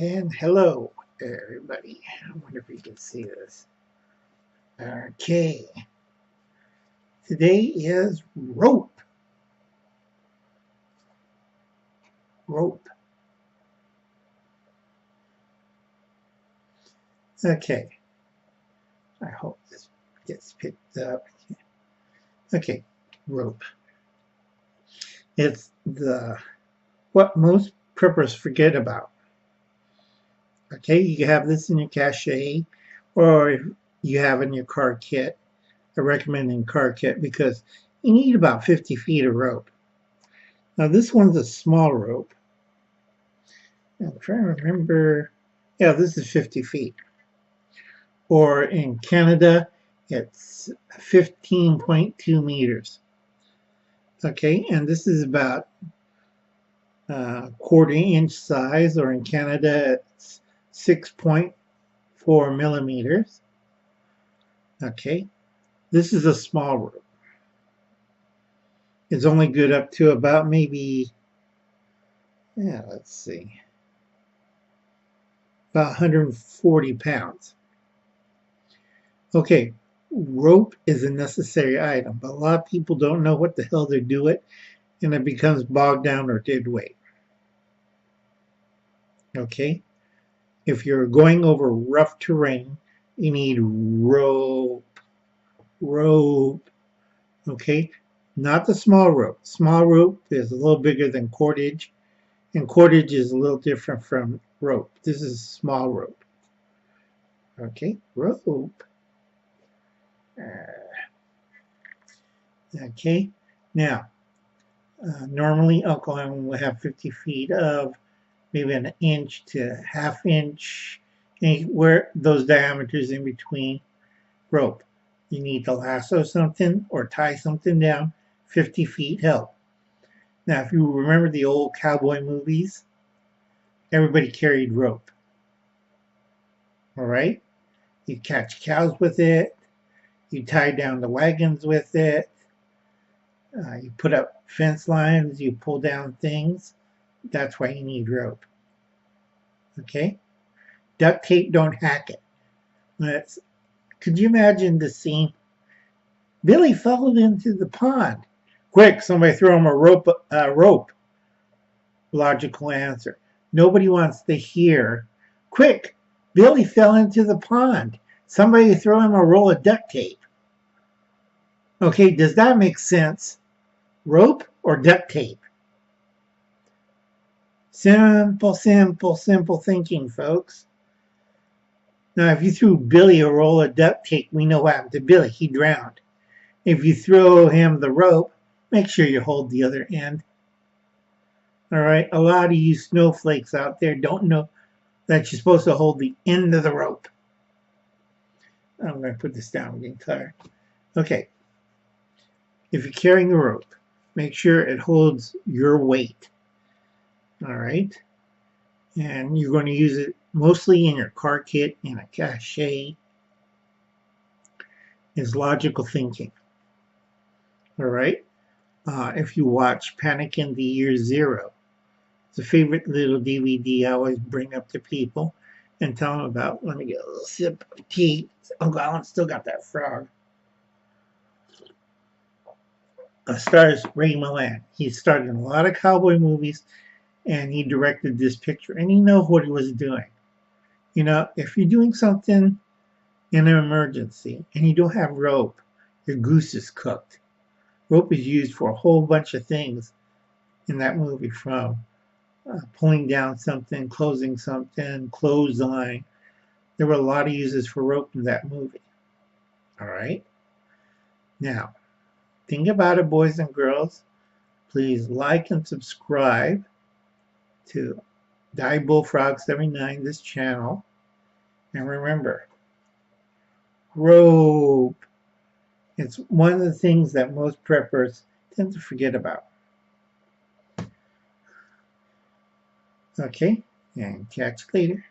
And hello, everybody. I wonder if you can see this. Okay, today is rope. Rope. Okay, I hope this gets picked up. Okay, rope. It's what most preppers forget about. Okay, you have this in your cache, or you have in your car kit. I recommend in car kit because you need about 50 feet of rope. Now this one's a small rope. I'm trying to remember. Yeah, this is 50 feet. Or in Canada, it's 15.2 meters. Okay, and this is about quarter-inch size, or in Canada, it's 6.4 millimeters. Okay, this is a small rope. It's only good up to about maybe, yeah, let's see, about 140 pounds. Okay, rope is a necessary item, but a lot of people don't know what the hell they do it, and it becomes bogged down or dead weight. Okay, if you're going over rough terrain, you need rope. Okay, not the small rope. Small rope is a little bigger than cordage, and cordage is a little different from rope. This is small rope. Okay, rope. Okay, now normally Uncle Aaron will have 50 feet of maybe an inch to half inch, where those diameters in between rope. You need to lasso something or tie something down 50 feet help. Now, if you remember the old cowboy movies, everybody carried rope. All right? You catch cows with it, you tie down the wagons with it, you put up fence lines, you pull down things. That's why you need rope. Okay? Duct tape, don't hack it. Could you imagine the scene? Billy fell into the pond. Quick, somebody throw him a rope. Logical answer. Nobody wants to hear. Quick, Billy fell into the pond. Somebody throw him a roll of duct tape. Okay, does that make sense? Rope or duct tape? Simple, simple, simple thinking, folks. Now, if you threw Billy a roll of duct tape, we know what happened to Billy. He drowned. If you throw him the rope, make sure you hold the other end. All right, a lot of you snowflakes out there don't know that you're supposed to hold the end of the rope. I'm going to put this down again, tired. Okay, if you're carrying a rope, make sure it holds your weight. All right, and you're going to use it mostly in your car kit, in a cache. Is logical thinking. All right, if you watch Panic in the Year Zero, it's a favorite little DVD I always bring up to people and tell them about. Let me get a little sip of tea. Oh, God, I still got that frog. Stars Ray Milland. He starred in a lot of cowboy movies, and he directed this picture, and he knows what he was doing. You know, if you're doing something in an emergency and you don't have rope, your goose is cooked. Rope is used for a whole bunch of things in that movie, from pulling down something, closing something, clothesline. There were a lot of uses for rope in that movie. All right? Now, think about it, boys and girls. Please like and subscribe to Die Bullfrog 79, this channel. And remember, rope. It's one of the things that most preppers tend to forget about. Okay, and catch you later.